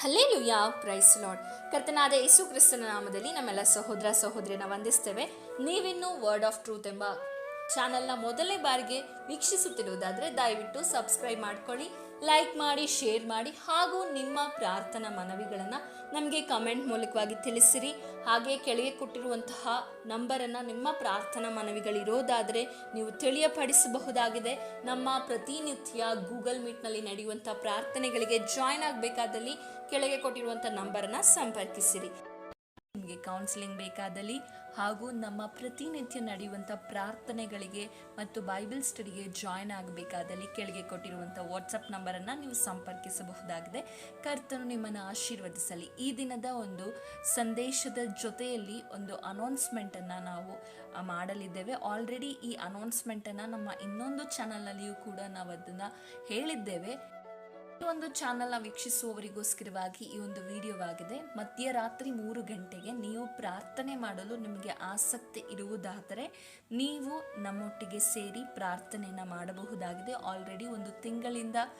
Hallelujah, price lord. ಕರ್ತನಾದ ಯೇಸು ಕ್ರಿಸ್ತನ ನಾಮದಲ್ಲಿ ನಮ್ಮೆಲ್ಲ ಸಹೋದರ ಸಹೋದರಿಯನ್ನ ವಂದಿಸ್ತೇವೆ. ನೀವಿನ್ನೂ ವರ್ಡ್ ಆಫ್ ಟ್ರೂತ್ ಎಂಬ ಚಾನಲ್ನ ಮೊದಲನೇ ಬಾರಿಗೆ ವೀಕ್ಷಿಸುತ್ತಿರುವುದಾದರೆ ದಯವಿಟ್ಟು ಸಬ್ಸ್ಕ್ರೈಬ್ ಮಾಡ್ಕೊಳ್ಳಿ, ಲೈಕ್ ಮಾಡಿ, ಶೇರ್ ಮಾಡಿ, ಹಾಗೂ ನಿಮ್ಮ ಪ್ರಾರ್ಥನಾ ಮನವಿಗಳನ್ನು ನಮಗೆ ಕಮೆಂಟ್ ಮೂಲಕವಾಗಿ ತಿಳಿಸಿರಿ. ಹಾಗೆ ಕೆಳಗೆ ಕೊಟ್ಟಿರುವಂತಹ ನಂಬರನ್ನು ನಿಮ್ಮ ಪ್ರಾರ್ಥನಾ ಮನವಿಗಳಿರೋದಾದರೆ ನೀವು ತಿಳಿಯಪಡಿಸಬಹುದಾಗಿದೆ. ನಮ್ಮ ಪ್ರತಿನಿತ್ಯ ಗೂಗಲ್ ಮೀಟ್ನಲ್ಲಿ ನಡೆಯುವಂಥ ಪ್ರಾರ್ಥನೆಗಳಿಗೆ ಜಾಯ್ನ್ ಆಗಬೇಕಾದಲ್ಲಿ ಕೆಳಗೆ ಕೊಟ್ಟಿರುವಂಥ ನಂಬರನ್ನು ಸಂಪರ್ಕಿಸಿರಿ. ನಿಮಗೆ ಕೌನ್ಸಿಲಿಂಗ್ ಬೇಕಾದಲ್ಲಿ ಹಾಗೂ ನಮ್ಮ ಪ್ರತಿನಿತ್ಯ ನಡೆಯುವಂಥ ಪ್ರಾರ್ಥನೆಗಳಿಗೆ ಮತ್ತು ಬೈಬಲ್ ಸ್ಟಡಿಗೆ ಜಾಯ್ನ್ ಆಗಬೇಕಾದಲ್ಲಿ ಕೆಳಗೆ ಕೊಟ್ಟಿರುವಂಥ ವಾಟ್ಸಪ್ ನಂಬರನ್ನು ನೀವು ಸಂಪರ್ಕಿಸಬಹುದಾಗಿದೆ. ಕರ್ತನು ನಿಮ್ಮನ್ನು ಆಶೀರ್ವದಿಸಲಿ. ಈ ದಿನದ ಒಂದು ಸಂದೇಶದ ಜೊತೆಯಲ್ಲಿ ಒಂದು ಅನೌನ್ಸ್ಮೆಂಟನ್ನು ನಾವು ಮಾಡಲಿದ್ದೇವೆ. ಆಲ್ರೆಡಿ ಈ ಅನೌನ್ಸ್ಮೆಂಟನ್ನು ನಮ್ಮ ಇನ್ನೊಂದು ಚಾನಲ್ನಲ್ಲಿಯೂ ಕೂಡ ನಾವು ಅದನ್ನು ಹೇಳಿದ್ದೇವೆ. ಈ ಒಂದು ಚಾನಲ್ನ ವೀಕ್ಷಿಸುವವರಿಗೋಸ್ಕರವಾಗಿ ಈ ಒಂದು ವಿಡಿಯೋವಾಗಿದೆ. ಮಧ್ಯರಾತ್ರಿ 3 ಗಂಟೆಗೆ ನೀವು ಪ್ರಾರ್ಥನೆ ಮಾಡಲು ನಿಮಗೆ ಆಸಕ್ತಿ ಇರುವುದಾದರೆ ನೀವು ನಮ್ಮೊಟ್ಟಿಗೆ ಸೇರಿ ಪ್ರಾರ್ಥನೆಯನ್ನು ಮಾಡಬಹುದಾಗಿದೆ. ಆಲ್ರೆಡಿ ಒಂದು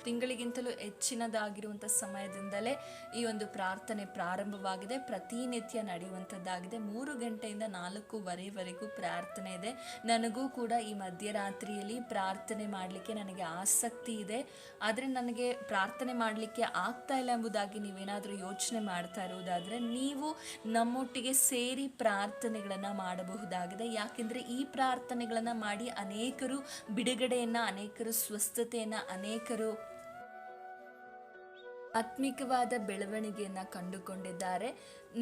ತಿಂಗಳಿಗಿಂತಲೂ ಹೆಚ್ಚಿನದಾಗಿರುವಂಥ ಸಮಯದಿಂದಲೇ ಈ ಒಂದು ಪ್ರಾರ್ಥನೆ ಪ್ರಾರಂಭವಾಗಿದೆ. ಪ್ರತಿನಿತ್ಯ ನಡೆಯುವಂಥದ್ದಾಗಿದೆ. 3 ಗಂಟೆಯಿಂದ 4:15ವರೆಗೂ ಪ್ರಾರ್ಥನೆ ಇದೆ. ನನಗೂ ಕೂಡ ಈ ಮಧ್ಯರಾತ್ರಿಯಲ್ಲಿ ಪ್ರಾರ್ಥನೆ ಮಾಡಲಿಕ್ಕೆ ನನಗೆ ಆಸಕ್ತಿ ಇದೆ, ಆದರೆ ನನಗೆ ಪ್ರಾರ್ಥನೆ ಮಾಡಲಿಕ್ಕೆ ಆಗ್ತಾ ಇಲ್ಲ ಎಂಬುದಾಗಿ ನೀವೇನಾದರೂ ಯೋಚನೆ ಮಾಡ್ತಾ ಇರುವುದಾದರೆ ನೀವು ನಮ್ಮೊಟ್ಟಿಗೆ ಸೇರಿ ಪ್ರಾರ್ಥನೆಗಳನ್ನು ಮಾಡಬಹುದಾಗಿದೆ. ಯಾಕೆಂದರೆ ಈ ಪ್ರಾರ್ಥನೆಗಳನ್ನು ಮಾಡಿ ಅನೇಕರು ಬಿಡುಗಡೆಯನ್ನು, ಅನೇಕರು ಸ್ವಸ್ಥತೆಯನ್ನು, ಅನೇಕರು ಆತ್ಮಿಕವಾದ ಬೆಳವಣಿಗೆಯನ್ನು ಕಂಡುಕೊಂಡಿದ್ದಾರೆ.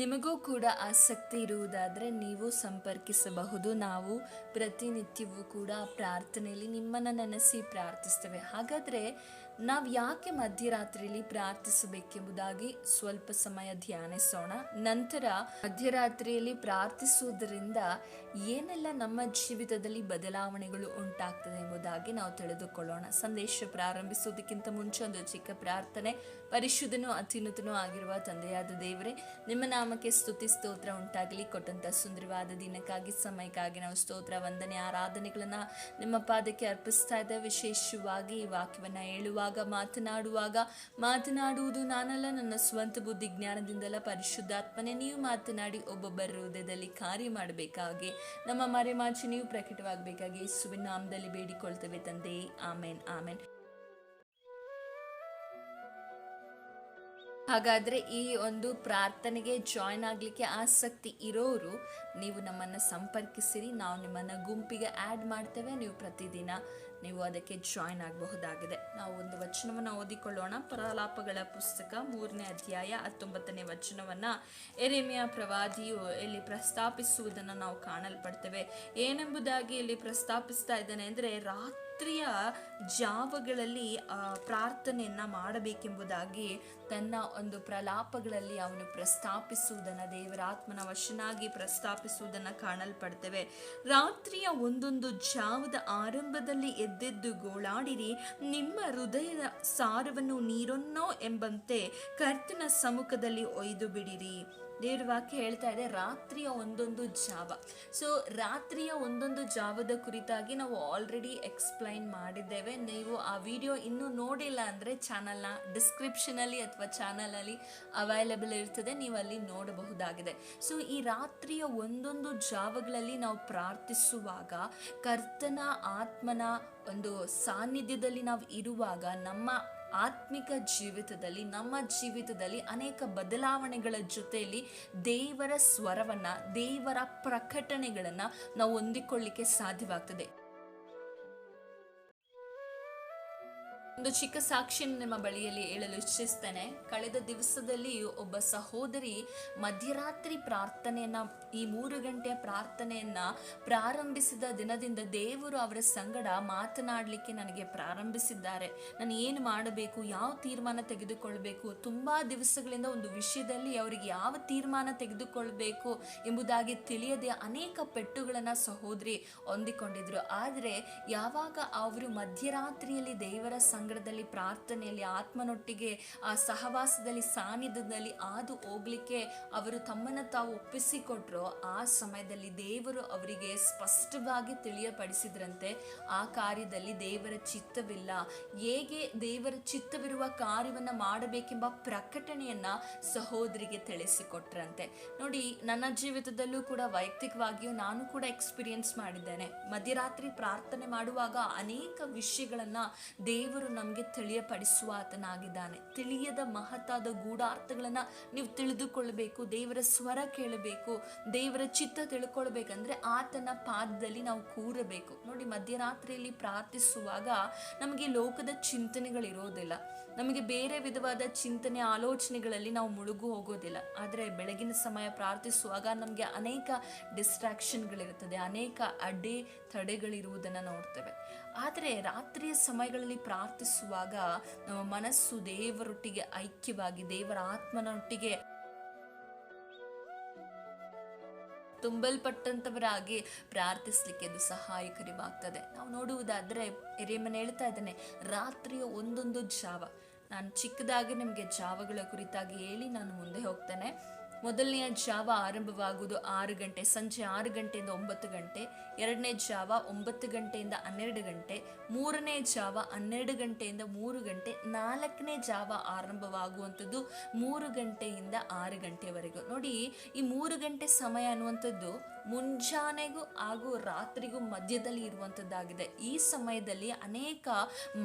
ನಿಮಗೂ ಕೂಡ ಆಸಕ್ತಿ ಇರುವುದಾದರೆ ನೀವು ಸಂಪರ್ಕಿಸಬಹುದು. ನಾವು ಪ್ರತಿನಿತ್ಯವೂ ಕೂಡ ಪ್ರಾರ್ಥನೆಯಲ್ಲಿ ನಿಮ್ಮನ್ನು ನೆನೆಸಿ ಪ್ರಾರ್ಥಿಸ್ತೇವೆ. ಹಾಗಾದರೆ ನಾವು ಯಾಕೆ ಮಧ್ಯರಾತ್ರಿಯಲ್ಲಿ ಪ್ರಾರ್ಥಿಸಬೇಕೆಂಬುದಾಗಿ ಸ್ವಲ್ಪ ಸಮಯ ಧ್ಯಾನಿಸೋಣ. ನಂತರ ಮಧ್ಯರಾತ್ರಿಯಲ್ಲಿ ಪ್ರಾರ್ಥಿಸುವುದರಿಂದ ಏನೆಲ್ಲ ನಮ್ಮ ಜೀವಿತದಲ್ಲಿ ಬದಲಾವಣೆಗಳು ಉಂಟಾಗ್ತದೆ ಎಂಬುದಾಗಿ ನಾವು ತಿಳಿದುಕೊಳ್ಳೋಣ. ಸಂದೇಶ ಪ್ರಾರಂಭಿಸುವುದಕ್ಕಿಂತ ಮುಂಚೆ ಒಂದು ಚಿಕ್ಕ ಪ್ರಾರ್ಥನೆ. ಪರಿಶುದ್ಧನೂ ಅತ್ಯುನ್ನತನೂ ಆಗಿರುವ ತಂದೆಯಾದ ದೇವರೇ, ನಿಮ್ಮ ನಾಮಕ್ಕೆ ಸ್ತುತಿ ಸ್ತೋತ್ರ ಉಂಟಾಗಲಿ. ಕೊಟ್ಟಂಥ ಸುಂದರವಾದ ದಿನಕ್ಕಾಗಿ, ಸಮಯಕ್ಕಾಗಿ ನಾವು ಸ್ತೋತ್ರ, ವಂದನೆ, ಆರಾಧನೆಗಳನ್ನು ನಿಮ್ಮ ಪಾದಕ್ಕೆ ಅರ್ಪಿಸ್ತಾ ಇದ್ದೇವೆ. ವಿಶೇಷವಾಗಿ ಈ ವಾಕ್ಯವನ್ನು ಹೇಳುವಾಗ, ಮಾತನಾಡುವುದು ನಾನಲ್ಲ, ನನ್ನ ಸ್ವಂತ ಬುದ್ಧಿ ಜ್ಞಾನದಿಂದಲ್ಲ, ಪರಿಶುದ್ಧಾತ್ಮನೆ ನೀವು ಮಾತನಾಡಿ ಒಬ್ಬೊಬ್ಬರ ಹೃದಯದಲ್ಲಿ ಕಾರ್ಯ ಮಾಡಬೇಕಾಗಿ, ನಮ್ಮ ಮರೆಮಾಚಿ ನೀವು ಪ್ರಕಟವಾಗಬೇಕಾಗಿ ಯೇಸುವಿನ ನಾಮದಲ್ಲಿ ಬೇಡಿಕೊಳ್ತೇವೆ ತಂದೆ. ಆಮೇನ್, ಆಮೇನ್. ಹಾಗಾದರೆ ಈ ಒಂದು ಪ್ರಾರ್ಥನೆಗೆ ಜಾಯ್ನ್ ಆಗಲಿಕ್ಕೆ ಆಸಕ್ತಿ ಇರೋರು ನೀವು ನಮ್ಮನ್ನು ಸಂಪರ್ಕಿಸಿರಿ. ನಾವು ನಿಮ್ಮನ್ನು ಗುಂಪಿಗೆ ಆ್ಯಡ್ ಮಾಡ್ತೇವೆ. ನೀವು ಪ್ರತಿದಿನ ನೀವು ಅದಕ್ಕೆ ಜಾಯ್ನ್ ಆಗಬಹುದಾಗಿದೆ. ನಾವು ಒಂದು ವಚನವನ್ನು ಓದಿಕೊಳ್ಳೋಣ. ಪ್ರಲಾಪಗಳ ಪುಸ್ತಕ 3ನೇ ಅಧ್ಯಾಯ 19ನೇ ವಚನವನ್ನು ಯೆರೆಮೀಯ ಪ್ರವಾದಿಯು ಇಲ್ಲಿ ಪ್ರಸ್ತಾಪಿಸುವುದನ್ನು ನಾವು ಕಾಣಲ್ಪಡ್ತೇವೆ. ಏನೆಂಬುದಾಗಿ ಇಲ್ಲಿ ಪ್ರಸ್ತಾಪಿಸ್ತಾ ಇದ್ದಾನೆ ಅಂದರೆ, ರಾತ್ರಿಯ ಜಾವಗಳಲ್ಲಿ ಪ್ರಾರ್ಥನೆಯನ್ನು ಮಾಡಬೇಕೆಂಬುದಾಗಿ ತನ್ನ ಒಂದು ಪ್ರಲಾಪಗಳಲ್ಲಿ ಅವನು ಪ್ರಸ್ತಾಪಿಸುವುದನ್ನು, ದೇವರಾತ್ಮನ ವಶನಾಗಿ ಪ್ರಸ್ತಾಪಿಸುವುದನ್ನು ಕಾಣಲ್ಪಡ್ತೇವೆ. ರಾತ್ರಿಯ ಒಂದೊಂದು ಜಾವದ ಆರಂಭದಲ್ಲಿ ಎದ್ದೆದ್ದು ಗೋಳಾಡಿರಿ, ನಿಮ್ಮ ಹೃದಯದ ಸಾರವನ್ನು ನೀರನ್ನೋ ಎಂಬಂತೆ ಕರ್ತನ ಸಮ್ಮುಖದಲ್ಲಿ ಒಯ್ದು ಬಿಡಿರಿ. ದೇವ್ರ ವಾಕ್ಯ ಹೇಳ್ತಾ ಇದೆ ರಾತ್ರಿಯ ಒಂದೊಂದು ಜಾವ. ಸೊ ರಾತ್ರಿಯ ಒಂದೊಂದು ಜಾವದ ಕುರಿತಾಗಿ ನಾವು ಆಲ್ರೆಡಿ ಎಕ್ಸ್ಪ್ಲೈನ್ ಮಾಡಿದ್ದೇವೆ. ನೀವು ಆ ವಿಡಿಯೋ ಇನ್ನೂ ನೋಡಿಲ್ಲ ಅಂದರೆ ಚಾನಲ್ನ ಡಿಸ್ಕ್ರಿಪ್ಷನಲ್ಲಿ ಅಥವಾ ಚಾನಲಲ್ಲಿ ಅವೈಲೇಬಲ್ ಇರ್ತದೆ, ನೀವು ಅಲ್ಲಿ ನೋಡಬಹುದಾಗಿದೆ. ಸೊ ಈ ರಾತ್ರಿಯ ಒಂದೊಂದು ಜಾವಗಳಲ್ಲಿ ನಾವು ಪ್ರಾರ್ಥಿಸುವಾಗ ಕರ್ತನ ಆತ್ಮನ ಒಂದು ಸಾನ್ನಿಧ್ಯದಲ್ಲಿ ನಾವು ಇರುವಾಗ ನಮ್ಮ ಆತ್ಮಿಕ ಜೀವಿತದಲ್ಲಿ, ನಮ್ಮ ಜೀವಿತದಲ್ಲಿ ಅನೇಕ ಬದಲಾವಣೆಗಳ ಜೊತೆಯಲ್ಲಿ ದೇವರ ಸ್ವರವನ್ನು, ದೇವರ ಪ್ರಕಟಣೆಗಳನ್ನು ನಾವು ಹೊಂದಿಕೊಳ್ಳಿಕ್ಕೆ ಸಾಧ್ಯವಾಗ್ತದೆ. ಒಂದು ಚಿಕ್ಕ ಸಾಕ್ಷಿಯನ್ನು ನಿಮ್ಮ ಬಳಿಯಲ್ಲಿ ಹೇಳಲು ಇಚ್ಛಿಸ್ತೇನೆ. ಕಳೆದ ದಿವಸದಲ್ಲಿ ಒಬ್ಬ ಸಹೋದರಿ ಮಧ್ಯರಾತ್ರಿ ಪ್ರಾರ್ಥನೆಯನ್ನು, ಈ 3 ಗಂಟೆಯ ಪ್ರಾರ್ಥನೆಯನ್ನು ಪ್ರಾರಂಭಿಸಿದ ದಿನದಿಂದ ದೇವರು ಅವರ ಸಂಗಡ ಮಾತನಾಡಲಿಕ್ಕೆ ನನಗೆ ಪ್ರಾರಂಭಿಸಿದ್ದಾರೆ. ನಾನು ಏನು ಮಾಡಬೇಕು, ಯಾವ ತೀರ್ಮಾನ ತೆಗೆದುಕೊಳ್ಬೇಕು, ತುಂಬ ದಿವಸಗಳಿಂದ ಒಂದು ವಿಷಯದಲ್ಲಿ ಅವರಿಗೆ ಯಾವ ತೀರ್ಮಾನ ತೆಗೆದುಕೊಳ್ಬೇಕು ಎಂಬುದಾಗಿ ತಿಳಿಯದೆ ಅನೇಕ ಪೆಟ್ಟುಗಳನ್ನು ಸಹೋದರಿ ಹೊಂದಿಕೊಂಡಿದ್ರು. ಆದರೆ ಯಾವಾಗ ಅವರು ಮಧ್ಯರಾತ್ರಿಯಲ್ಲಿ ದೇವರ ಸಂಗಡದಲ್ಲಿ ಪ್ರಾರ್ಥನೆಯಲ್ಲಿ ಆತ್ಮನೊಟ್ಟಿಗೆ ಆ ಸಹವಾಸದಲ್ಲಿ ಸಾನ್ನಿಧ್ಯದಲ್ಲಿ ಹಾದು ಹೋಗ್ಲಿಕ್ಕೆ ಅವರು ತಮ್ಮನ್ನು ತಾವು ಒಪ್ಪಿಸಿಕೊಟ್ರು, ಆ ಸಮಯದಲ್ಲಿ ದೇವರು ಅವರಿಗೆ ಸ್ಪಷ್ಟವಾಗಿ ತಿಳಿಯಪಡಿಸಿದ್ರಂತೆ ಆ ಕಾರ್ಯದಲ್ಲಿ ದೇವರ ಚಿತ್ತವಿಲ್ಲ. ಹೇಗೆ ದೇವರ ಚಿತ್ತವಿರುವ ಕಾರ್ಯವನ್ನು ಮಾಡಬೇಕೆಂಬ ಪ್ರಕಟಣೆಯನ್ನ ಸಹೋದರಿಗೆ ತಿಳಿಸಿಕೊಟ್ರಂತೆ. ನೋಡಿ, ನನ್ನ ಜೀವಿತದಲ್ಲೂ ಕೂಡ ವೈಯಕ್ತಿಕವಾಗಿಯೂ ನಾನು ಕೂಡ ಎಕ್ಸ್ಪೀರಿಯನ್ಸ್ ಮಾಡಿದ್ದೇನೆ. ಮಧ್ಯರಾತ್ರಿ ಪ್ರಾರ್ಥನೆ ಮಾಡುವಾಗ ಅನೇಕ ವಿಷಯಗಳನ್ನ ದೇವರು ನಮಗೆ ತಿಳಿಯಪಡಿಸುವ ಆತನಾಗಿದ್ದಾನೆ. ತಿಳಿಯದ ಮಹತ್ತಾದ ಗೂಢಾರ್ಥಗಳನ್ನ ನೀವು ತಿಳಿದುಕೊಳ್ಳಬೇಕು, ದೇವರ ಸ್ವರ ಕೇಳಬೇಕು, ದೇವರ ಚಿತ್ತ ತಿಳ್ಕೊಳ್ಬೇಕಂದ್ರೆ ಆತನ ಪಾದದಲ್ಲಿ ನಾವು ಕೂರಬೇಕು. ನೋಡಿ, ಮಧ್ಯರಾತ್ರಿಯಲ್ಲಿ ಪ್ರಾರ್ಥಿಸುವಾಗ ನಮಗೆ ಲೋಕದ ಚಿಂತನೆಗಳಿರೋದಿಲ್ಲ, ನಮಗೆ ಬೇರೆ ವಿಧವಾದ ಚಿಂತನೆ ಆಲೋಚನೆಗಳಲ್ಲಿ ನಾವು ಮುಳುಗು ಹೋಗೋದಿಲ್ಲ. ಆದರೆ ಬೆಳಗಿನ ಸಮಯ ಪ್ರಾರ್ಥಿಸುವಾಗ ನಮಗೆ ಅನೇಕ ಡಿಸ್ಟ್ರಾಕ್ಷನ್ಗಳಿರುತ್ತದೆ, ಅನೇಕ ಅಡ್ಡೆ ತಡೆಗಳಿರುವುದನ್ನು ನೋಡ್ತೇವೆ. ಆದರೆ ರಾತ್ರಿಯ ಸಮಯಗಳಲ್ಲಿ ಪ್ರಾರ್ಥಿಸುವಾಗ ನಮ್ಮ ಮನಸ್ಸು ದೇವರೊಟ್ಟಿಗೆ ಐಕ್ಯವಾಗಿ ದೇವರ ಆತ್ಮನೊಟ್ಟಿಗೆ ತುಂಬಲ್ಪಟ್ಟಂತವರಾಗಿ ಪ್ರಾರ್ಥಿಸ್ಲಿಕ್ಕೆ ಅದು ಸಹಾಯಕರವಾಗ್ತದೆ. ನಾವು ನೋಡುವುದಾದ್ರೆ ಹಿರಿಯಮ್ಮನ ಹೇಳ್ತಾ ಇದ್ದಾನೆ, ರಾತ್ರಿಯ ಒಂದೊಂದು ಜಾವ. ನಾನು ಚಿಕ್ಕದಾಗಿ ನಿಮಗೆ ಜಾವಗಳ ಕುರಿತಾಗಿ ಹೇಳಿ ನಾನು ಮುಂದೆ ಹೋಗ್ತೇನೆ. ಮೊದಲನೆಯ ಜಾವ ಆರಂಭವಾಗುವುದು 6 ಗಂಟೆ, ಸಂಜೆ 6 ಗಂಟೆಯಿಂದ 9 ಗಂಟೆ. ಎರಡನೇ ಜಾವ 9 ಗಂಟೆಯಿಂದ 12 ಗಂಟೆ. ಮೂರನೇ ಜಾವ 12 ಗಂಟೆಯಿಂದ 3 ಗಂಟೆ. ನಾಲ್ಕನೇ ಜಾವ ಆರಂಭವಾಗುವಂಥದ್ದು 3 ಗಂಟೆಯಿಂದ 6 ಗಂಟೆವರೆಗೂ. ನೋಡಿ, ಈ 3 ಗಂಟೆ ಸಮಯ ಅನ್ನುವಂಥದ್ದು ಮುಂಜಾನೆಗೂ ಹಾಗೂ ರಾತ್ರಿಗೂ ಮಧ್ಯದಲ್ಲಿ ಇರುವಂಥದ್ದಾಗಿದೆ. ಈ ಸಮಯದಲ್ಲಿ ಅನೇಕ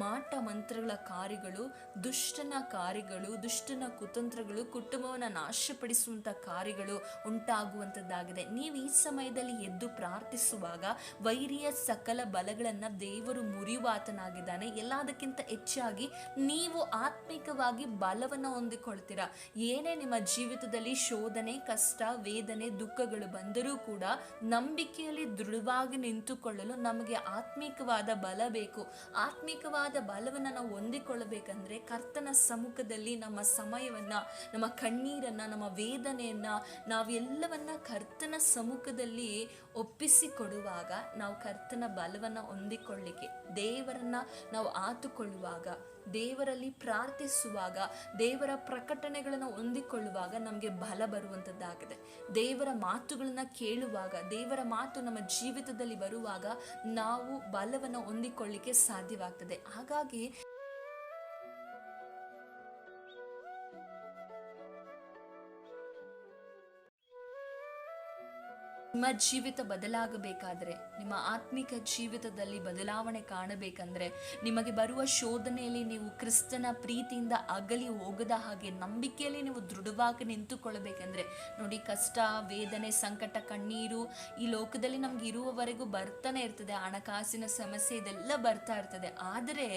ಮಾಟ ಮಂತ್ರಗಳ ಕಾರ್ಯಗಳು, ದುಷ್ಟನ ಕಾರ್ಯಗಳು, ದುಷ್ಟನ ಕುತಂತ್ರಗಳು, ಕುಟುಂಬವನ್ನು ನಾಶಪಡಿಸುವಂಥ ಕಾರ್ಯಗಳು ಉಂಟಾಗುವಂಥದ್ದಾಗಿದೆ. ನೀವು ಈ ಸಮಯದಲ್ಲಿ ಎದ್ದು ಪ್ರಾರ್ಥಿಸುವಾಗ ವೈರಿಯ ಸಕಲ ಬಲಗಳನ್ನು ದೇವರು ಮುರಿಯುವಾತನಾಗಿದ್ದಾನೆ. ಎಲ್ಲದಕ್ಕಿಂತ ಹೆಚ್ಚಾಗಿ ನೀವು ಆತ್ಮಿಕವಾಗಿ ಬಲವನ್ನು ಹೊಂದಿಕೊಳ್ತೀರಾ. ಏನೇ ನಿಮ್ಮ ಜೀವಿತದಲ್ಲಿ ಶೋಧನೆ, ಕಷ್ಟ, ವೇದನೆ, ದುಃಖಗಳು ಬಂದರೂ ಕೂಡ ನಂಬಿಕೆಯಲ್ಲಿ ದೃಢವಾಗಿ ನಿಂತುಕೊಳ್ಳಲು ನಮಗೆ ಆತ್ಮಿಕವಾದ ಬಲ ಬೇಕು. ಆತ್ಮಿಕವಾದ ಬಲವನ್ನು ನಾವು ಹೊಂದಿಕೊಳ್ಳಬೇಕಂದ್ರೆ ಕರ್ತನ ಸಮ್ಮುಖದಲ್ಲಿ ನಮ್ಮ ಸಮಯವನ್ನ, ನಮ್ಮ ಕಣ್ಣೀರನ್ನ, ನಮ್ಮ ವೇದನೆಯನ್ನ ನಾವೆಲ್ಲವನ್ನ ಕರ್ತನ ಸಮ್ಮುಖದಲ್ಲಿ ಒಪ್ಪಿಸಿಕೊಡುವಾಗ ನಾವು ಕರ್ತನ ಬಲವನ್ನು ಹೊಂದಿಕೊಳ್ಳಿಕ್ಕೆ, ದೇವರನ್ನ ನಾವು ಆತುಕೊಳ್ಳುವಾಗ, ದೇವರಲ್ಲಿ ಪ್ರಾರ್ಥಿಸುವಾಗ, ದೇವರ ಪ್ರಕಟಣೆಗಳನ್ನು ಹೊಂದಿಕೊಳ್ಳುವಾಗ ನಮಗೆ ಬಲ ಬರುವಂಥದ್ದಾಗಿದೆ. ದೇವರ ಮಾತುಗಳನ್ನ ಕೇಳುವಾಗ, ದೇವರ ಮಾತು ನಮ್ಮ ಜೀವಿತದಲ್ಲಿ ಬರುವಾಗ ನಾವು ಬಲವನ್ನು ಹೊಂದಿಕೊಳ್ಳಿಕ್ಕೆ ಸಾಧ್ಯವಾಗ್ತದೆ. ಹಾಗಾಗಿ ನಿಮ್ಮ ಜೀವಿತ ಬದಲಾಗಬೇಕಾದ್ರೆ, ನಿಮ್ಮ ಆತ್ಮಿಕ ಜೀವಿತದಲ್ಲಿ ಬದಲಾವಣೆ ಕಾಣಬೇಕಂದ್ರೆ, ನಿಮಗೆ ಬರುವ ಶೋಧನೆಯಲ್ಲಿ ನೀವು ಕ್ರಿಸ್ತನ ಪ್ರೀತಿಯಿಂದ ಅಗಲಿ ಹೋಗದ ಹಾಗೆ ನಂಬಿಕೆಯಲ್ಲಿ ನೀವು ದೃಢವಾಗಿ ನಿಂತುಕೊಳ್ಳಬೇಕಂದ್ರೆ, ನೋಡಿ, ಕಷ್ಟ, ವೇದನೆ, ಸಂಕಟ, ಕಣ್ಣೀರು ಈ ಲೋಕದಲ್ಲಿ ನಮ್ಗೆ ಇರುವವರೆಗೂ ಬರ್ತಾನೆ ಇರ್ತದೆ. ಹಣಕಾಸಿನ ಸಮಸ್ಯೆ ಇದೆಲ್ಲ ಬರ್ತಾ ಇರ್ತದೆ. ಆದರೆ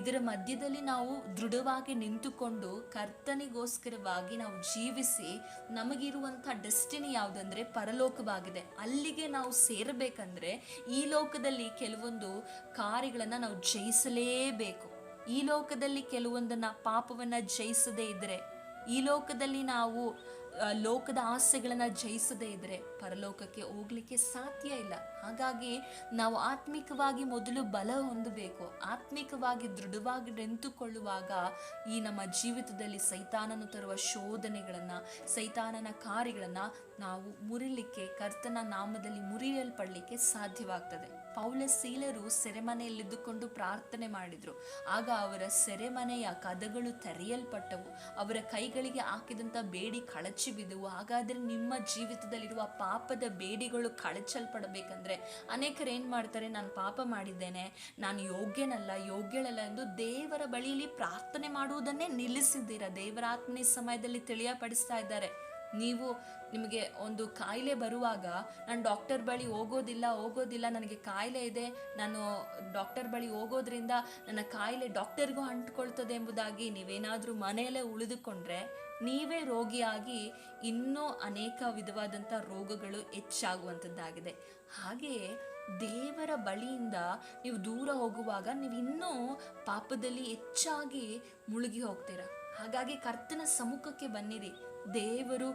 ಇದರ ಮಧ್ಯದಲ್ಲಿ ನಾವು ದೃಢವಾಗಿ ನಿಂತುಕೊಂಡು ಕರ್ತನಿಗೋಸ್ಕರವಾಗಿ ನಾವು ಜೀವಿಸಿ ನಮಗಿರುವಂಥ ಡೆಸ್ಟಿನಿ ಯಾವುದಂದ್ರೆ ಪರಲೋಕವಾಗಿದೆ. ಅಲ್ಲಿಗೆ ನಾವು ಸೇರಬೇಕಂದ್ರೆ ಈ ಲೋಕದಲ್ಲಿ ಕೆಲವೊಂದು ಕಾರ್ಯಗಳನ್ನ ನಾವು ಜಯಿಸಲೇಬೇಕು. ಈ ಲೋಕದಲ್ಲಿ ಕೆಲವೊಂದನ್ನ ಪಾಪವನ್ನ ಜಯಿಸದೇ ಇದ್ರೆ, ಈ ಲೋಕದಲ್ಲಿ ನಾವು ಲೋಕದ ಆಸೆಗಳನ್ನ ಜಯಿಸದೇ ಇದ್ರೆ ಪರಲೋಕಕ್ಕೆ ಹೋಗ್ಲಿಕ್ಕೆ ಸಾಧ್ಯ ಇಲ್ಲ. ಹಾಗಾಗಿ ನಾವು ಆತ್ಮಿಕವಾಗಿ ಮೊದಲು ಬಲ ಹೊಂದಬೇಕು. ಆತ್ಮಿಕವಾಗಿ ದೃಢವಾಗಿ ನಿಂತುಕೊಳ್ಳುವಾಗ ಈ ನಮ್ಮ ಜೀವಿತದಲ್ಲಿ ಸೈತಾನನು ತರುವ ಶೋಧನೆಗಳನ್ನ, ಸೈತಾನನ ಕಾರ್ಯಗಳನ್ನ ನಾವು ಮುರಿಲಿಕ್ಕೆ, ಕರ್ತನ ನಾಮದಲ್ಲಿ ಮುರಿಯಲ್ಪಡಲಿಕ್ಕೆ ಸಾಧ್ಯವಾಗ್ತದೆ. ಪೌಲ ಸೀಲರು ಸೆರೆಮನೆಯಲ್ಲಿದ್ದುಕೊಂಡು ಪ್ರಾರ್ಥನೆ ಮಾಡಿದ್ರು. ಆಗ ಅವರ ಸೆರೆಮನೆಯ ಕದಗಳು ತೆರೆಯಲ್ಪಟ್ಟವು, ಅವರ ಕೈಗಳಿಗೆ ಹಾಕಿದಂಥ ಬೇಡಿ ಕಳಚಿ ಬಿದ್ದವು. ಹಾಗಾದ್ರೆ ನಿಮ್ಮ ಜೀವಿತದಲ್ಲಿರುವ ಪಾಪದ ಬೇಡಿಗಳು ಕಳಚಲ್ಪಡಬೇಕಂದ್ರೆ ಅನೇಕರು ಏನ್ ಮಾಡ್ತಾರೆ, ನಾನು ಪಾಪ ಮಾಡಿದ್ದೇನೆ, ನಾನು ಯೋಗ್ಯಳಲ್ಲ ಎಂದು ದೇವರ ಬಳಿಯಲ್ಲಿ ಪ್ರಾರ್ಥನೆ ಮಾಡುವುದನ್ನೇ ನಿಲ್ಲಿಸಿದ್ದೀರಾ. ದೇವರ ಆತ್ಮನ ಸಮಯದಲ್ಲಿ ತಿಳಿಯಪಡಿಸ್ತಾ ಇದ್ದಾರೆ. ನಿಮಗೆ ಒಂದು ಕಾಯಿಲೆ ಬರುವಾಗ ನಾನು ಡಾಕ್ಟರ್ ಬಳಿ ಹೋಗೋದಿಲ್ಲ, ನನಗೆ ಕಾಯಿಲೆ ಇದೆ, ನಾನು ಡಾಕ್ಟರ್ ಬಳಿ ಹೋಗೋದ್ರಿಂದ ನನ್ನ ಕಾಯಿಲೆ ಡಾಕ್ಟರ್ಗೂ ಅಂಟ್ಕೊಳ್ತದೆ ಎಂಬುದಾಗಿ ನೀವೇನಾದರೂ ಮನೆಯಲ್ಲೇ ಉಳಿದುಕೊಂಡ್ರೆ ನೀವೇ ರೋಗಿಯಾಗಿ ಇನ್ನೂ ಅನೇಕ ವಿಧವಾದಂಥ ರೋಗಗಳು ಹೆಚ್ಚಾಗುವಂಥದ್ದಾಗಿದೆ. ಹಾಗೆಯೇ ದೇವರ ಬಳಿಯಿಂದ ನೀವು ದೂರ ಹೋಗುವಾಗ ನೀವು ಇನ್ನೂ ಪಾಪದಲ್ಲಿ ಹೆಚ್ಚಾಗಿ ಮುಳುಗಿ ಹೋಗ್ತೀರಾ. ಹಾಗಾಗಿ ಕರ್ತನ ಸಮ್ಮುಖಕ್ಕೆ ಬನ್ನಿರಿ, ದೇವರು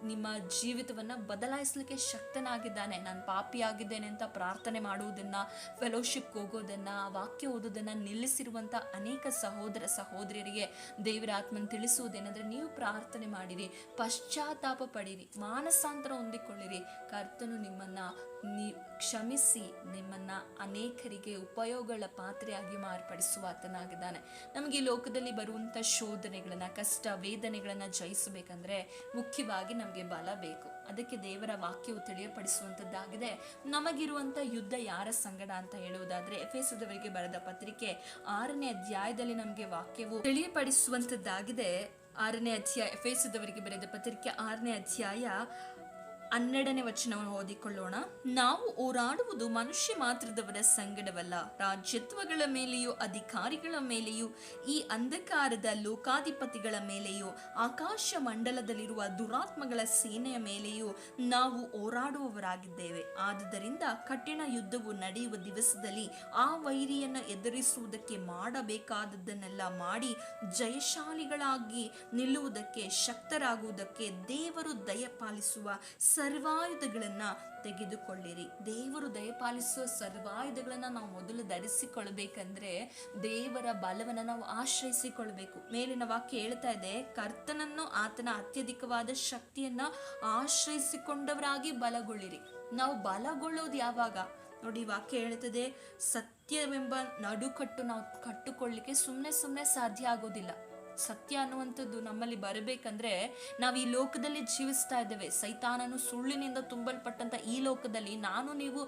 ನಿಮ್ಮ ಜೀವಿತವನ್ನು ಬದಲಾಯಿಸಲಿಕ್ಕೆ ಶಕ್ತನಾಗಿದ್ದಾನೆ. ನಾನು ಪಾಪಿಯಾಗಿದ್ದೇನೆ ಅಂತ ಪ್ರಾರ್ಥನೆ ಮಾಡುವುದನ್ನು, ಫೆಲೋಶಿಪ್ ಹೋಗೋದನ್ನು, ವಾಕ್ಯ ಓದೋದನ್ನು ನಿಲ್ಲಿಸಿರುವಂಥ ಅನೇಕ ಸಹೋದರ ಸಹೋದರಿಯರಿಗೆ ದೇವರ ಆತ್ಮನ ತಿಳಿಸುವುದೇನೆಂದರೆ, ನೀವು ಪ್ರಾರ್ಥನೆ ಮಾಡಿರಿ, ಪಶ್ಚಾತ್ತಾಪ ಪಡಿರಿ, ಮಾನಸಾಂತರ ಹೊಂದಿಕೊಳ್ಳಿರಿ. ಕರ್ತನು ನಿಮ್ಮನ್ನು ಕ್ಷಮಿಸಿ ನಿಮ್ಮನ್ನು ಅನೇಕರಿಗೆ ಉಪಯೋಗಗಳ ಪಾತ್ರೆಯಾಗಿ ಮಾರ್ಪಡಿಸುವ ಆತನಾಗಿದ್ದಾನೆ. ನಮಗೆ ಈ ಲೋಕದಲ್ಲಿ ಬರುವಂಥ ಶೋಧನೆಗಳನ್ನು, ಕಷ್ಟ ವೇದನೆಗಳನ್ನು ಜಯಿಸಬೇಕಂದ್ರೆ ಮುಖ್ಯವಾಗಿ ನಮಗೆ ಬಲ ಬೇಕು. ಅದಕ್ಕೆ ದೇವರ ವಾಕ್ಯವು ತಿಳಿಯಪಡಿಸುವಂಥದ್ದಾಗಿದೆ. ನಮಗಿರುವಂಥ ಯುದ್ಧ ಯಾರ ಸಂಗಡ ಅಂತ ಹೇಳುವುದಾದ್ರೆ, ಎಫೆಸದವರಿಗೆ ಬರೆದ ಪತ್ರಿಕೆ 6ನೇ ಅಧ್ಯಾಯದಲ್ಲಿ ನಮಗೆ ವಾಕ್ಯವು ತಿಳಿಯಪಡಿಸುವಂಥದ್ದಾಗಿದೆ. 6ನೇ ಅಧ್ಯಾಯ, ಎಫೆಸದವರಿಗೆ ಬರೆದ ಪತ್ರಿಕೆ 6ನೇ ಅಧ್ಯಾಯ 12ನೇ ವಚನವನ್ನು ಓದಿಕೊಳ್ಳೋಣ. ನಾವು ಹೋರಾಡುವುದು ಮನುಷ್ಯ ಮಾತ್ರದವರ ಸಂಗಡವಲ್ಲ, ರಾಜ್ಯತ್ವಗಳ ಮೇಲೆಯೂ ಅಧಿಕಾರಿಗಳ ಮೇಲೆಯೂ ಈ ಅಂಧಕಾರದ ಲೋಕಾಧಿಪತಿಗಳ ಮೇಲೆಯೂ ಆಕಾಶ ಮಂಡಲದಲ್ಲಿರುವ ದುರಾತ್ಮಗಳ ಸೇನೆಯ ಮೇಲೆಯೂ ನಾವು ಹೋರಾಡುವವರಾಗಿದ್ದೇವೆ. ಆದುದರಿಂದ ಕಠಿಣ ಯುದ್ಧವು ನಡೆಯುವ ದಿವಸದಲ್ಲಿ ಆ ವೈರಿಯನ್ನು ಎದುರಿಸುವುದಕ್ಕೆ ಮಾಡಬೇಕಾದದ್ದನ್ನೆಲ್ಲ ಮಾಡಿ ಜಯಶಾಲಿಗಳಾಗಿ ನಿಲ್ಲುವುದಕ್ಕೆ ಶಕ್ತರಾಗುವುದಕ್ಕೆ ದೇವರು ದಯಪಾಲಿಸುವ ಸರ್ವಾಯುಧಗಳನ್ನು ತೆಗೆದುಕೊಳ್ಳಿರಿ. ದೇವರು ದಯಪಾಲಿಸುವ ಸರ್ವಾಯುಧಗಳನ್ನು ನಾವು ಮೊದಲು ಧರಿಸಿಕೊಳ್ಬೇಕಂದ್ರೆ ದೇವರ ಬಲವನ್ನು ನಾವು ಆಶ್ರಯಿಸಿಕೊಳ್ಬೇಕು. ಮೇಲಿನ ವಾಕ್ಯ ಹೇಳ್ತಾ ಇದೆ, ಕರ್ತನನ್ನು ಆತನ ಅತ್ಯಧಿಕವಾದ ಶಕ್ತಿಯನ್ನ ಆಶ್ರಯಿಸಿಕೊಂಡವರಾಗಿ ಬಲಗೊಳ್ಳಿರಿ. ನಾವು ಬಲಗೊಳ್ಳೋದು ಯಾವಾಗ ನೋಡಿ, ವಾಕ್ಯ ಹೇಳ್ತದೆ, ಸತ್ಯವೆಂಬ ನಡುಕಟ್ಟು ನಾವು ಕಟ್ಟುಕೊಳ್ಳಿಕ್ಕೆ ಸುಮ್ಮನೆ ಸಾಧ್ಯ ಆಗೋದಿಲ್ಲ. ಸತ್ಯ ಅನ್ನುವಂಥದ್ದು ನಮ್ಮಲ್ಲಿ ಬರಬೇಕಂದ್ರೆ ನಾವು ಈ ಲೋಕದಲ್ಲಿ ಜೀವಿಸ್ತಾ ಇದ್ದೇವೆ. ಸೈತಾನನು ಸುಳ್ಳಿನಿಂದ ತುಂಬಲ್ಪಟ್ಟಂತ ಈ ಲೋಕದಲ್ಲಿ ನಾನು ನೀವು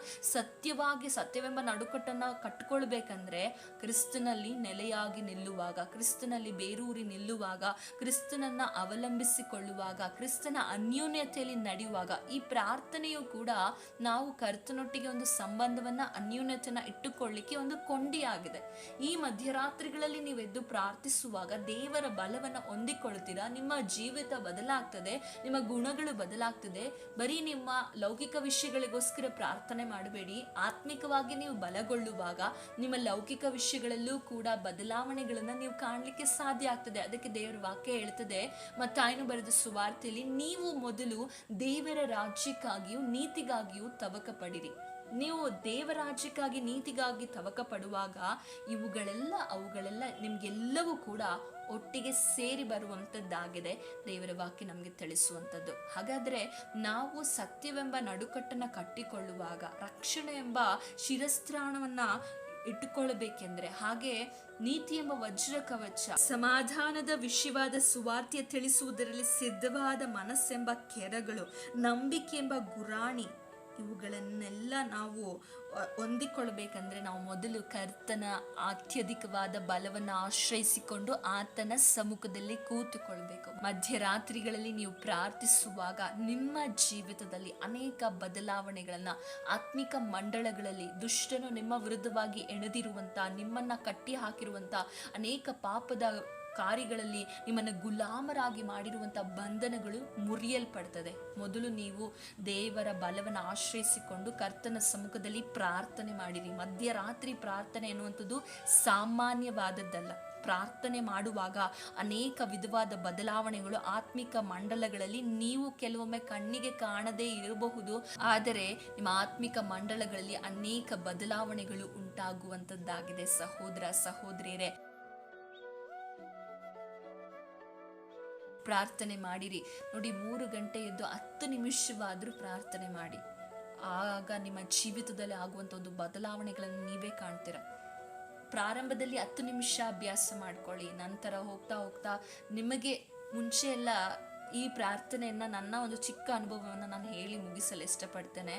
ಸತ್ಯವೆಂಬ ನಡುಕಟ್ಟನ್ನು ಕಟ್ಟಿಕೊಳ್ಬೇಕಂದ್ರೆ ಕ್ರಿಸ್ತನಲ್ಲಿ ನೆಲೆಯಾಗಿ ನಿಲ್ಲುವಾಗ, ಕ್ರಿಸ್ತನಲ್ಲಿ ಬೇರೂರಿ ನಿಲ್ಲುವಾಗ, ಕ್ರಿಸ್ತನನ್ನ ಅವಲಂಬಿಸಿಕೊಳ್ಳುವಾಗ, ಕ್ರಿಸ್ತನ ಅನ್ಯೋನ್ಯತೆಯಲ್ಲಿ ನಡೆಯುವಾಗ, ಈ ಪ್ರಾರ್ಥನೆಯು ಕೂಡ ನಾವು ಕರ್ತನೊಟ್ಟಿಗೆ ಒಂದು ಸಂಬಂಧವನ್ನ, ಅನ್ಯೋನ್ಯತೆಯನ್ನ ಇಟ್ಟುಕೊಳ್ಳಿಕ್ಕೆ ಒಂದು ಕೊಂಡಿಯಾಗಿದೆ. ಈ ಮಧ್ಯರಾತ್ರಿಗಳಲ್ಲಿ ನೀವೆದ್ದು ಪ್ರಾರ್ಥಿಸುವಾಗ ದೇವರ ಬಲವನ್ನು ಹೊಂದಿಕೊಳ್ತೀರಾ. ನಿಮ್ಮ ಜೀವಿತ ಬದಲಾಗ್ತದೆ, ನಿಮ್ಮ ಗುಣಗಳು ಬದಲಾಗ್ತದೆ. ಬರೀ ನಿಮ್ಮ ಲೌಕಿಕ ವಿಷಯಗಳಿಗೋಸ್ಕರ ಪ್ರಾರ್ಥನೆ ಮಾಡಬೇಡಿ. ಆತ್ಮಿಕವಾಗಿ ನೀವು ಬಲಗೊಳ್ಳುವಾಗ ನಿಮ್ಮ ಲೌಕಿಕ ವಿಷಯಗಳಲ್ಲೂ ಕೂಡ ಬದಲಾವಣೆಗಳನ್ನ ನೀವು ಕಾಣಲಿಕ್ಕೆ ಸಾಧ್ಯ ಆಗ್ತದೆ. ಅದಕ್ಕೆ ದೇವರ ವಾಕ್ಯ ಹೇಳ್ತದೆ, ಮತ್ತಾಯನು ಬರೆದ ಸುವಾರ್ತೆಯಲ್ಲಿ, ನೀವು ಮೊದಲು ದೇವರ ರಾಜ್ಯಕ್ಕಾಗಿಯೂ ನೀತಿಗಾಗಿಯೂ ತವಕ ಪಡಿರಿ. ನೀವು ದೇವರಾಜ್ಯಕ್ಕಾಗಿ ನೀತಿಗಾಗಿ ತವಕ ಪಡುವಾಗ ಅವುಗಳೆಲ್ಲ ನಿಮ್ಗೆಲ್ಲವೂ ಕೂಡ ಒಟ್ಟಿಗೆ ಸೇರಿ ಬರುವಂಥದ್ದಾಗಿದೆ. ದೇವರ ವಾಕ್ಯ ನಮಗೆ ತಿಳಿಸುವಂಥದ್ದು. ಹಾಗಾದ್ರೆ ನಾವು ಸತ್ಯವೆಂಬ ನಡುಕಟ್ಟನ್ನು ಕಟ್ಟಿಕೊಳ್ಳುವಾಗ, ರಕ್ಷಣೆ ಎಂಬ ಶಿರಸ್ತ್ರಾಣವನ್ನ ಇಟ್ಟುಕೊಳ್ಳಬೇಕೆಂದ್ರೆ, ಹಾಗೆ ನೀತಿ ಎಂಬ ವಜ್ರ ಕವಚ, ಸಮಾಧಾನದ ವಿಷಯವಾದ ಸುವಾರ್ತೆಯ ತಿಳಿಸುವುದರಲ್ಲಿ ಸಿದ್ಧವಾದ ಮನಸ್ಸೆಂಬ ಕೆರಗಳು, ನಂಬಿಕೆ ಎಂಬ ಗುರಾಣಿ, ಇವುಗಳನ್ನೆಲ್ಲ ನಾವು ಹೊಂದಿಕೊಳ್ಬೇಕಂದ್ರೆ ನಾವು ಮೊದಲು ಕರ್ತನ ಅತ್ಯಧಿಕವಾದ ಬಲವನ್ನು ಆಶ್ರಯಿಸಿಕೊಂಡು ಆತನ ಸಮ್ಮುಖದಲ್ಲಿ ಕೂತುಕೊಳ್ಬೇಕು. ಮಧ್ಯರಾತ್ರಿಗಳಲ್ಲಿ ನೀವು ಪ್ರಾರ್ಥಿಸುವಾಗ ನಿಮ್ಮ ಜೀವಿತದಲ್ಲಿ ಅನೇಕ ಬದಲಾವಣೆಗಳನ್ನ, ಆತ್ಮಿಕ ಮಂಡಳಗಳಲ್ಲಿ ದುಷ್ಟನು ನಿಮ್ಮ ವಿರುದ್ಧವಾಗಿ ಎಣೆದಿರುವಂತ, ನಿಮ್ಮನ್ನ ಕಟ್ಟಿ ಹಾಕಿರುವಂತ ಅನೇಕ ಪಾಪದ ಕಾರ್ಯಗಳಲ್ಲಿ ನಿಮ್ಮನ್ನು ಗುಲಾಮರಾಗಿ ಮಾಡಿರುವಂಥ ಬಂಧನಗಳು ಮುರಿಯಲ್ಪಡ್ತದೆ. ಮೊದಲು ನೀವು ದೇವರ ಬಲವನ್ನು ಆಶ್ರಯಿಸಿಕೊಂಡು ಕರ್ತನ ಸಮ್ಮುಖದಲ್ಲಿ ಪ್ರಾರ್ಥನೆ ಮಾಡಿರಿ. ಮಧ್ಯರಾತ್ರಿ ಪ್ರಾರ್ಥನೆ ಎನ್ನುವಂಥದ್ದು ಸಾಮಾನ್ಯವಾದದ್ದಲ್ಲ. ಪ್ರಾರ್ಥನೆ ಮಾಡುವಾಗ ಅನೇಕ ವಿಧವಾದ ಬದಲಾವಣೆಗಳು ಆತ್ಮಿಕ ಮಂಡಲಗಳಲ್ಲಿ ನೀವು ಕೆಲವೊಮ್ಮೆ ಕಣ್ಣಿಗೆ ಕಾಣದೇ ಇರಬಹುದು, ಆದರೆ ನಿಮ್ಮ ಆತ್ಮಿಕ ಮಂಡಲಗಳಲ್ಲಿ ಅನೇಕ ಬದಲಾವಣೆಗಳು ಉಂಟಾಗುವಂಥದ್ದಾಗಿದೆ. ಸಹೋದರ ಸಹೋದರಿಯರೇ, ಪ್ರಾರ್ಥನೆ ಮಾಡಿರಿ. ನೋಡಿ, 3 ಗಂಟೆ ಎದ್ದು 10 ನಿಮಿಷವಾದರೂ ಪ್ರಾರ್ಥನೆ ಮಾಡಿ. ಆಗ ನಿಮ್ಮ ಜೀವಿತದಲ್ಲಿ ಆಗುವಂಥ ಒಂದು ಬದಲಾವಣೆಗಳನ್ನು ನೀವೇ ಕಾಣ್ತೀರ. ಪ್ರಾರಂಭದಲ್ಲಿ 10 ನಿಮಿಷ ಅಭ್ಯಾಸ ಮಾಡ್ಕೊಳ್ಳಿ. ನಂತರ ಹೋಗ್ತಾ ಹೋಗ್ತಾ ನಿಮಗೆ ಮುಂಚೆ ಎಲ್ಲ ಈ ಪ್ರಾರ್ಥನೆಯನ್ನು, ನನ್ನ ಒಂದು ಚಿಕ್ಕ ಅನುಭವವನ್ನು ನಾನು ಹೇಳಿ ಮುಗಿಸಲು ಇಷ್ಟಪಡ್ತೇನೆ.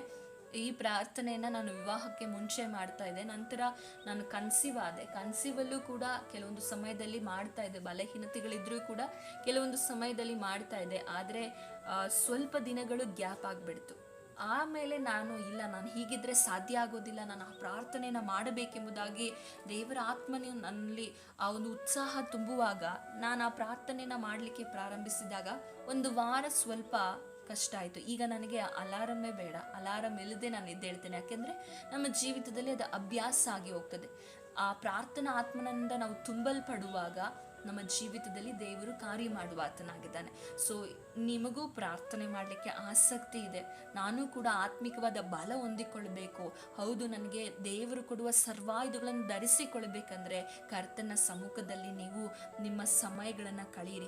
ಈ ಪ್ರಾರ್ಥನೆಯನ್ನು ನಾನು ವಿವಾಹಕ್ಕೆ ಮುಂಚೆ ಮಾಡ್ತಾ ಇದ್ದೆ. ನಂತರ ನಾನು ಕನ್ಸೀವಲ್ಲೂ ಕೂಡ ಕೆಲವೊಂದು ಸಮಯದಲ್ಲಿ ಮಾಡ್ತಾ ಇದ್ದೆ. ಬಲಹೀನತೆಗಳಿದ್ರೂ ಕೂಡ ಕೆಲವೊಂದು ಸಮಯದಲ್ಲಿ ಮಾಡ್ತಾ ಇದ್ದೆ. ಆದರೆ ಸ್ವಲ್ಪ ದಿನಗಳು ಗ್ಯಾಪ್ ಆಗಿಬಿಡ್ತು. ಆಮೇಲೆ ನಾನು ಹೀಗಿದ್ರೆ ಸಾಧ್ಯ ಆಗೋದಿಲ್ಲ, ನಾನು ಆ ಪ್ರಾರ್ಥನೆಯನ್ನು ಮಾಡಬೇಕೆಂಬುದಾಗಿ ದೇವರ ಆತ್ಮನು ನನ್ನಲ್ಲಿ ಆ ಒಂದು ಉತ್ಸಾಹ ತುಂಬುವಾಗ ನಾನು ಆ ಪ್ರಾರ್ಥನೆಯನ್ನು ಮಾಡಲಿಕ್ಕೆ ಪ್ರಾರಂಭಿಸಿದಾಗ 1 ವಾರ ಸ್ವಲ್ಪ ಕಷ್ಟ ಆಯಿತು. ಈಗ ನನಗೆ ಅಲಾರಮ್ಮೇ ಬೇಡ, ಅಲಾರಮ್ ಇಲ್ಲದೆ ನಾನು ಎದ್ದೇಳ್ತೇನೆ. ಯಾಕೆಂದರೆ ನಮ್ಮ ಜೀವಿತದಲ್ಲಿ ಅದು ಅಭ್ಯಾಸ ಆಗಿ ಹೋಗ್ತದೆ. ಆ ಪ್ರಾರ್ಥನಾ ಆತ್ಮನಿಂದ ನಾವು ತುಂಬಲ್ಪಡುವಾಗ ನಮ್ಮ ಜೀವಿತದಲ್ಲಿ ದೇವರು ಕಾರ್ಯ ಮಾಡುವ ಆತನಾಗಿದ್ದಾನೆ. ಸೊ ನಿಮಗೂ ಪ್ರಾರ್ಥನೆ ಮಾಡಲಿಕ್ಕೆ ಆಸಕ್ತಿ ಇದೆ, ನಾನು ಕೂಡ ಆತ್ಮಿಕವಾದ ಬಲ ಹೊಂದಿಕೊಳ್ಬೇಕು, ಹೌದು ನನಗೆ ದೇವರು ಕೊಡುವ ಸರ್ವಾಯುಧಗಳನ್ನು ಧರಿಸಿಕೊಳ್ಬೇಕಂದ್ರೆ ಕರ್ತನ ಸಮ್ಮುಖದಲ್ಲಿ ನೀವು ನಿಮ್ಮ ಸಮಯಗಳನ್ನು ಕಳೆಯಿರಿ.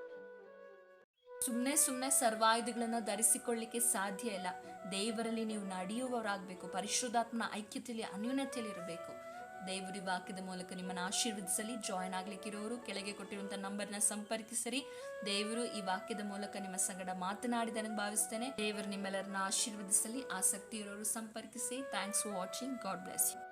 ಸುಮ್ಮನೆ ಸರ್ವಾಯುಧಗಳನ್ನು ಧರಿಸಿಕೊಳ್ಳಿಕ್ಕೆ ಸಾಧ್ಯ ಇಲ್ಲ. ದೇವರಲ್ಲಿ ನೀವು ನಡೆಯುವವರಾಗಬೇಕು, ಪರಿಶುದ್ಧಾತ್ಮನ ಐಕ್ಯತೆಯಲ್ಲಿ ಅನ್ಯೋನ್ಯತೆಯಲ್ಲಿ ಇರಬೇಕು. ದೇವರ ವಾಕ್ಯದ ಮೂಲಕ ನಿಮ್ಮನ್ನು ಆಶೀರ್ವದಿಸಲಿ. ಜಾಯ್ನ್ ಆಗ್ಲಿಕ್ಕಿರೋರು ಕೆಳಗೆ ಕೊಟ್ಟಿರುವಂಥ ನಂಬರ್ನ ಸಂಪರ್ಕಿಸಿರಿ. ದೇವರು ಈ ವಾಕ್ಯದ ಮೂಲಕ ನಿಮ್ಮ ಸಂಗಡ ಮಾತನಾಡಿದನೆಂದು ಭಾವಿಸ್ತೇನೆ. ದೇವರು ನಿಮ್ಮೆಲ್ಲರನ್ನ ಆಶೀರ್ವದಿಸಲಿ. ಆಸಕ್ತಿ ಇರೋರು ಸಂಪರ್ಕಿಸಿ. Thanks for watching. God bless you.